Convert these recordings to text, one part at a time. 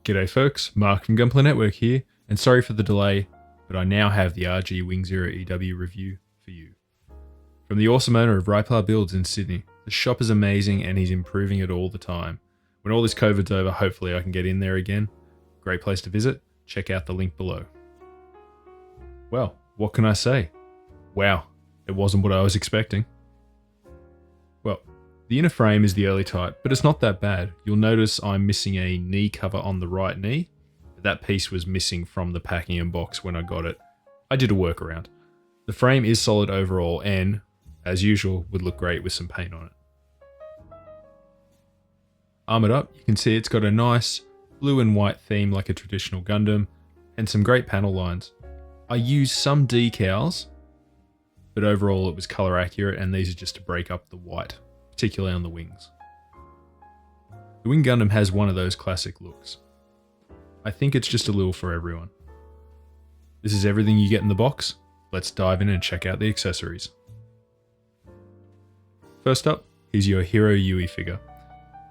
G'day folks, Mark from Gunpla Network here, and sorry for the delay, but I now have the RG Wing Zero EW review for you. From the awesome owner of Gunpla Builds in Sydney, the shop is amazing and he's improving it all the time. When all this COVID's over, hopefully I can get in there again. Great place to visit, check out the link below. Well, what can I say? Wow, it wasn't what I was expecting. Well, the inner frame is the early type, but it's not that bad. You'll notice I'm missing a knee cover on the right knee. That piece was missing from the packing and box when I got it. I did a workaround. The frame is solid overall and, as usual, would look great with some paint on it. Armoured up, you can see it's got a nice blue and white theme like a traditional Gundam, and some great panel lines. I used some decals, but overall it was colour accurate, and these are just to break up the white, particularly on the wings. The Wing Gundam has one of those classic looks. I think it's just a little for everyone. This is everything you get in the box. Let's dive in and check out the accessories. First up, here's your Hero Yui figure.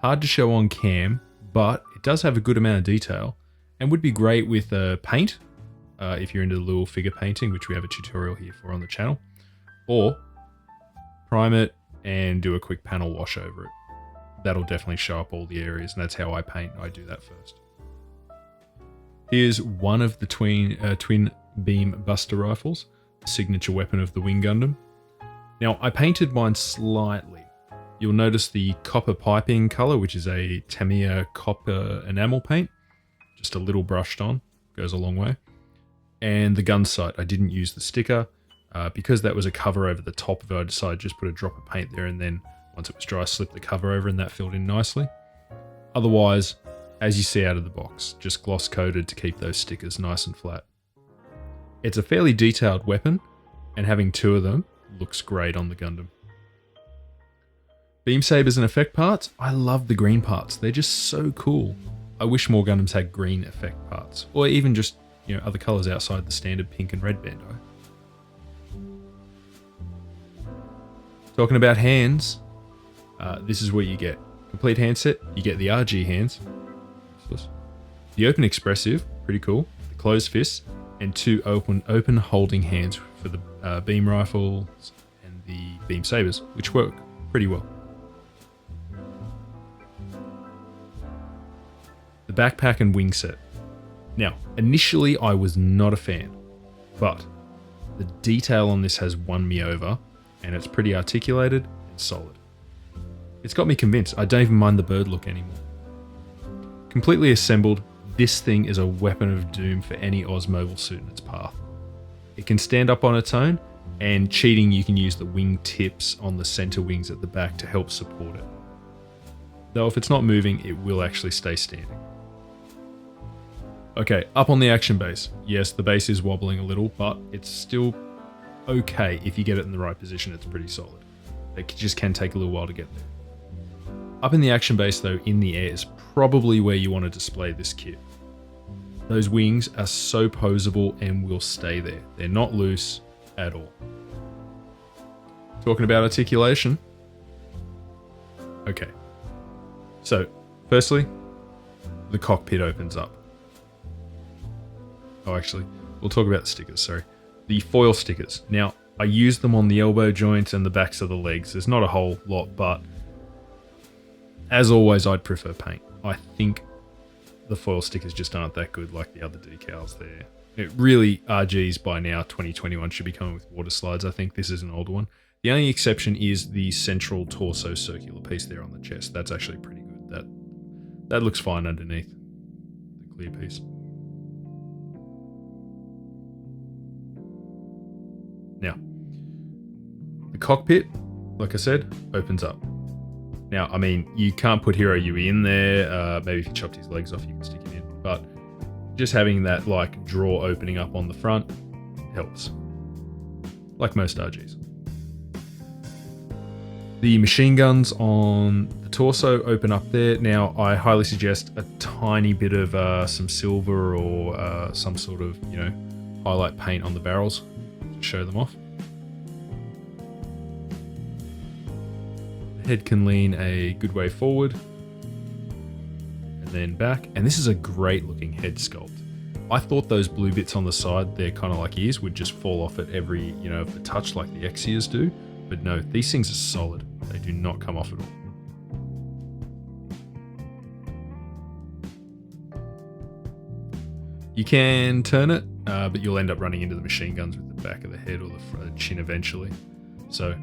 Hard to show on cam, but it does have a good amount of detail and would be great with paint, if you're into little figure painting, which we have a tutorial here for on the channel, or prime it and do a quick panel wash over it. That'll definitely show up all the areas, and that's how I paint. I do that first. Here's one of the twin beam buster rifles, the signature weapon of the Wing Gundam. Now, I painted mine slightly. You'll notice the copper piping color, which is a Tamiya copper enamel paint, just a little brushed on, goes a long way. And the gun sight, I didn't use the sticker. Because that was a cover over the top of it, I decided to just put a drop of paint there, and then once it was dry, slip the cover over, and that filled in nicely. Otherwise, as you see out of the box, just gloss coated to keep those stickers nice and flat. It's a fairly detailed weapon, and having two of them looks great on the Gundam. Beam sabers and effect parts, I love the green parts. They're just so cool. I wish more Gundams had green effect parts, or even just, other colors outside the standard pink and red Bandai. Talking about hands, this is what you get. Complete hand set, you get the RG hands, the open expressive, pretty cool, the closed fists, and two open holding hands for the beam rifles and the beam sabers, which work pretty well. The backpack and wing set. Now, initially I was not a fan, but the detail on this has won me over, and it's pretty articulated and solid. It's got me convinced. I don't even mind the bird look anymore. Completely assembled, this thing is a weapon of doom for any Oz mobile suit in its path. It can stand up on its own, and cheating, you can use the wing tips on the center wings at the back to help support it. Though if it's not moving, it will actually stay standing. Okay, up on the action base. Yes, the base is wobbling a little, but it's still okay. If you get it in the right position, it's pretty solid. It just can take a little while to get there. Up in the action base though, in the air, is probably where you want to display this kit. Those wings are so poseable and will stay there. They're not loose at all. Talking about articulation. Okay. So, firstly, the cockpit opens up. Oh, actually, we'll talk about the stickers, sorry. The foil stickers. Now, I use them on the elbow joints and the backs of the legs. There's not a whole lot, but as always, I'd prefer paint. I think the foil stickers just aren't that good like the other decals there. It really, RGs by now, 2021, should be coming with water slides. I think this is an older one. The only exception is the central torso circular piece there on the chest. That's actually pretty good. That looks fine underneath the clear piece. Now, the cockpit, like I said, opens up. Now, I mean, you can't put Hero Yui in there. Maybe if you chopped his legs off, you can stick him in. But just having that drawer opening up on the front helps. Like most RGs. The machine guns on the torso open up there. Now, I highly suggest a tiny bit of some silver or some sort of, highlight paint on the barrels to show them off. The head can lean a good way forward. And then back. And this is a great looking head sculpt. I thought those blue bits on the side, they're kind of like ears, would just fall off at every, the touch like the X ears do. But no, these things are solid. They do not come off at all. You can turn it, but you'll end up running into the machine guns with the back of the head or the chin eventually. So,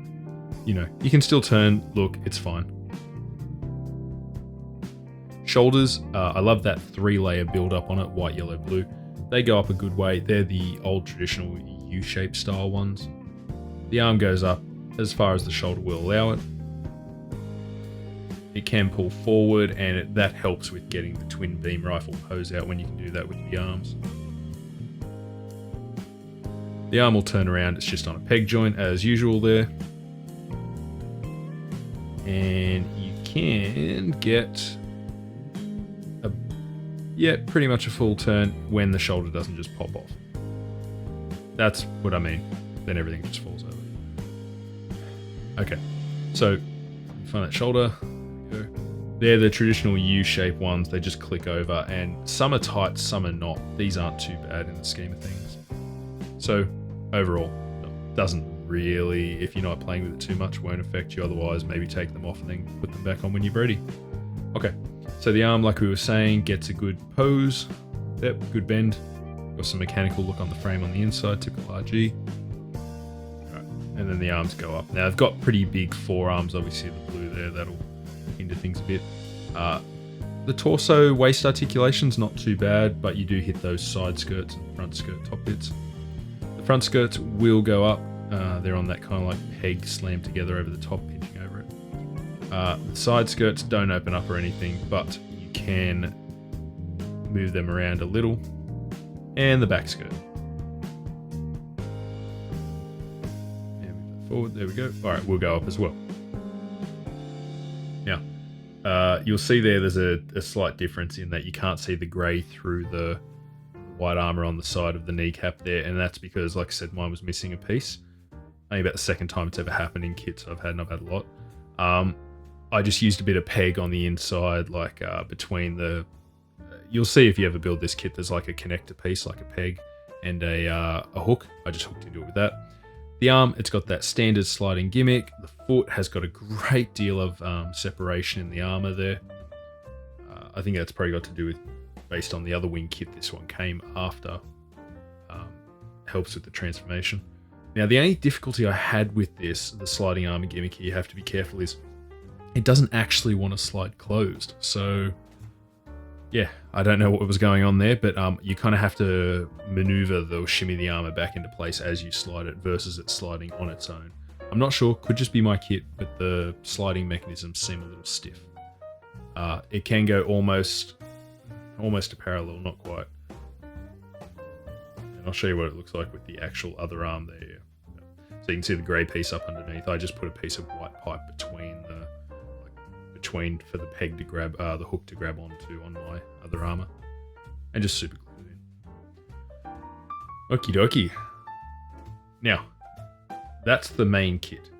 you can still turn. Look, it's fine. Shoulders, I love that 3-layer build up on it, white, yellow, blue. They go up a good way. They're the old traditional U-shaped style ones. The arm goes up as far as the shoulder will allow it. It can pull forward, and that helps with getting the twin beam rifle pose out when you can do that with the arms. The arm will turn around, it's just on a peg joint as usual there. And you can get pretty much a full turn when the shoulder doesn't just pop off. That's what I mean. Then everything just falls over. Okay, so find that shoulder. Go. They're the traditional U-shaped ones. They just click over, and some are tight, some are not. These aren't too bad in the scheme of things. So overall, doesn't really, if you're not playing with it too much, won't affect you. Otherwise, maybe take them off and then put them back on when you're ready. Okay, so the arm, like we were saying, gets a good pose. Yep, good bend. Got some mechanical look on the frame on the inside, typical RG. Alright, and then the arms go up. Now, they've got pretty big forearms, obviously the blue there, that'll hinder things a bit. The torso waist articulation's not too bad, but you do hit those side skirts and front skirt top bits. The front skirts will go up. They're on that kind of like peg slammed together over the top, pinching over it. The side skirts don't open up or anything, but you can move them around a little. And the back skirt. And move that forward, there we go. Alright, we'll go up as well. Now, you'll see there's a slight difference in that you can't see the grey through the white armour on the side of the kneecap there, and that's because, like I said, mine was missing a piece. Only about the second time it's ever happened in kits I've had, and I've had a lot. I just used a bit of peg on the inside, like between the... You'll see if you ever build this kit, there's like a connector piece, like a peg, and a hook. I just hooked into it with that. The arm, it's got that standard sliding gimmick. The foot has got a great deal of separation in the armour there. I think that's probably got to do with, based on the other wing kit, this one came after. Helps with the transformation. Now, the only difficulty I had with this, the sliding armor gimmick here, you have to be careful, is it doesn't actually want to slide closed. So, yeah, I don't know what was going on there, but you kind of have to maneuver or shimmy the armor back into place as you slide it versus it sliding on its own. I'm not sure, could just be my kit, but the sliding mechanisms seem a little stiff. It can go almost a parallel, not quite. And I'll show you what it looks like with the actual other arm there. So you can see the grey piece up underneath. I just put a piece of white pipe between for the peg to grab, the hook to grab onto on my other armor, and just super glued it in. Okie dokie. Now, that's the main kit.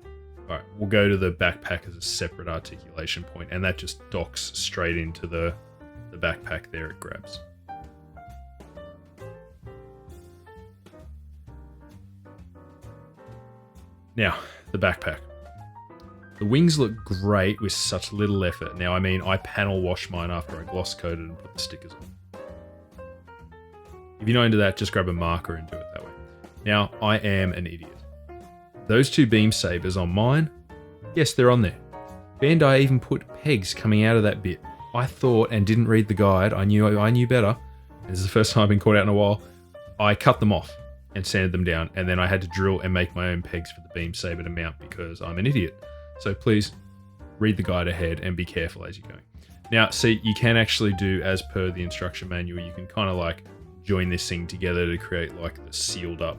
All right, we'll go to the backpack as a separate articulation point, and that just docks straight into the backpack there. It grabs. Now, the backpack. The wings look great with such little effort. Now, I mean, I panel washed mine after I gloss coated and put the stickers on. If you're not into that, just grab a marker and do it that way. Now, I am an idiot. Those two beam sabers on mine, yes, they're on there. Bandai even put pegs coming out of that bit. I thought, and didn't read the guide, I knew better. This is the first time I've been caught out in a while. I cut them off and sanded them down, and then I had to drill and make my own pegs for the beam saber to mount because I'm an idiot. So please read the guide ahead and be careful as you're going. Now, see, you can actually do, as per the instruction manual, you can kind of like join this thing together to create like the sealed up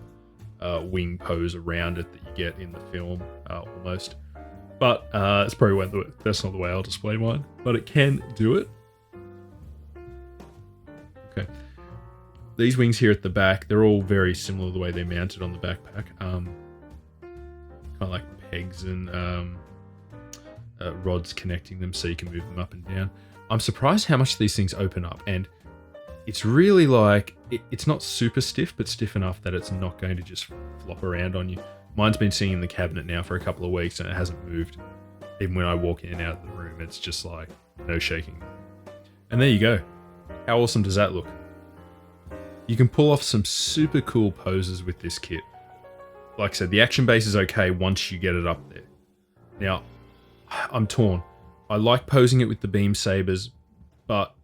wing pose around it that you get in the film, almost. But it's probably that's not the way I'll display mine, but it can do it. Okay. These wings here at the back, they're all very similar to the way they're mounted on the backpack. Kind of like pegs and rods connecting them so you can move them up and down. I'm surprised how much these things open up, and it's really like, it's not super stiff, but stiff enough that it's not going to just flop around on you. Mine's been sitting in the cabinet now for a couple of weeks and it hasn't moved. Even when I walk in and out of the room, it's just like no shaking. And there you go. How awesome does that look? You can pull off some super cool poses with this kit. Like I said, the action base is okay once you get it up there. Now, I'm torn. I like posing it with the beam sabers, but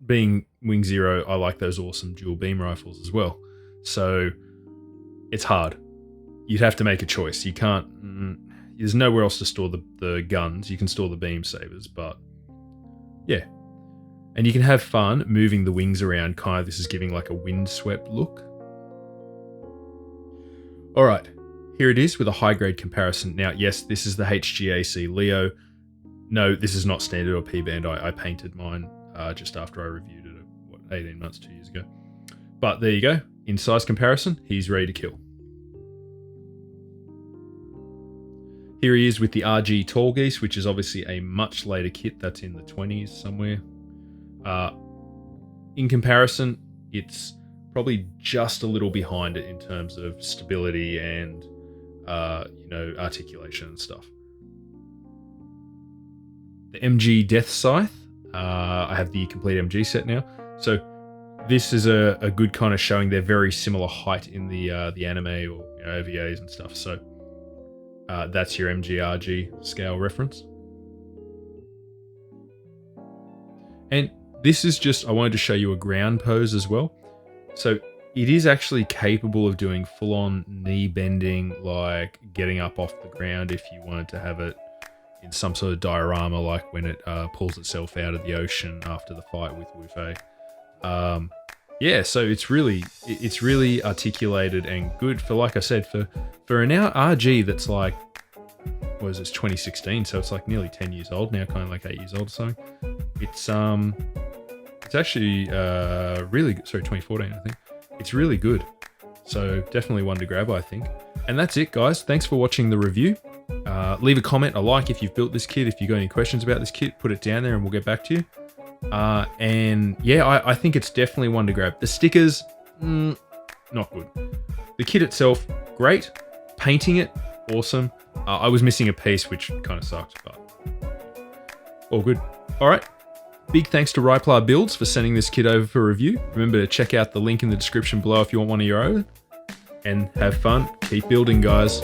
being Wing Zero, I like those awesome dual beam rifles as well. So it's hard. You'd have to make a choice. You can't... there's nowhere else to store the guns. You can store the beam sabers, but yeah. And you can have fun moving the wings around. Kind of, this is giving like a windswept look. All right, here it is with a high-grade comparison. Now, yes, this is the HGAC Leo. No, this is not standard or P-band. I painted mine just after I reviewed it, 18 months, 2 years ago. But there you go. In size comparison, he's ready to kill. Here he is with the RG Tall Geese, which is obviously a much later kit. That's in the 20s somewhere. In comparison, it's probably just a little behind it in terms of stability and, articulation and stuff. The MG Death Scythe. I have the complete MG set now. So this is a good kind of showing they're very similar height in the anime or OVAs and stuff. So that's your MGRG scale reference. And this is just, I wanted to show you a ground pose as well. So it is actually capable of doing full-on knee bending, like getting up off the ground if you wanted to have it in some sort of diorama, like when it pulls itself out of the ocean after the fight with Wu Fei. Yeah, so it's really articulated and good for, like I said, for an RG that's like, what is this, 2016, so it's like nearly 10 years old now, kind of like 8 years old or something. It's actually really good. Sorry, 2014, I think. It's really good. So definitely one to grab, I think. And that's it, guys. Thanks for watching the review. Leave a comment, a like if you've built this kit. If you've got any questions about this kit, put it down there and we'll get back to you. And yeah, I think it's definitely one to grab. The stickers, not good. The kit itself, great. Painting it, awesome. I was missing a piece, which kind of sucked, but all good. All right. Big thanks to Ryplar Builds for sending this kit over for review. Remember to check out the link in the description below if you want one of your own. And have fun. Keep building, guys.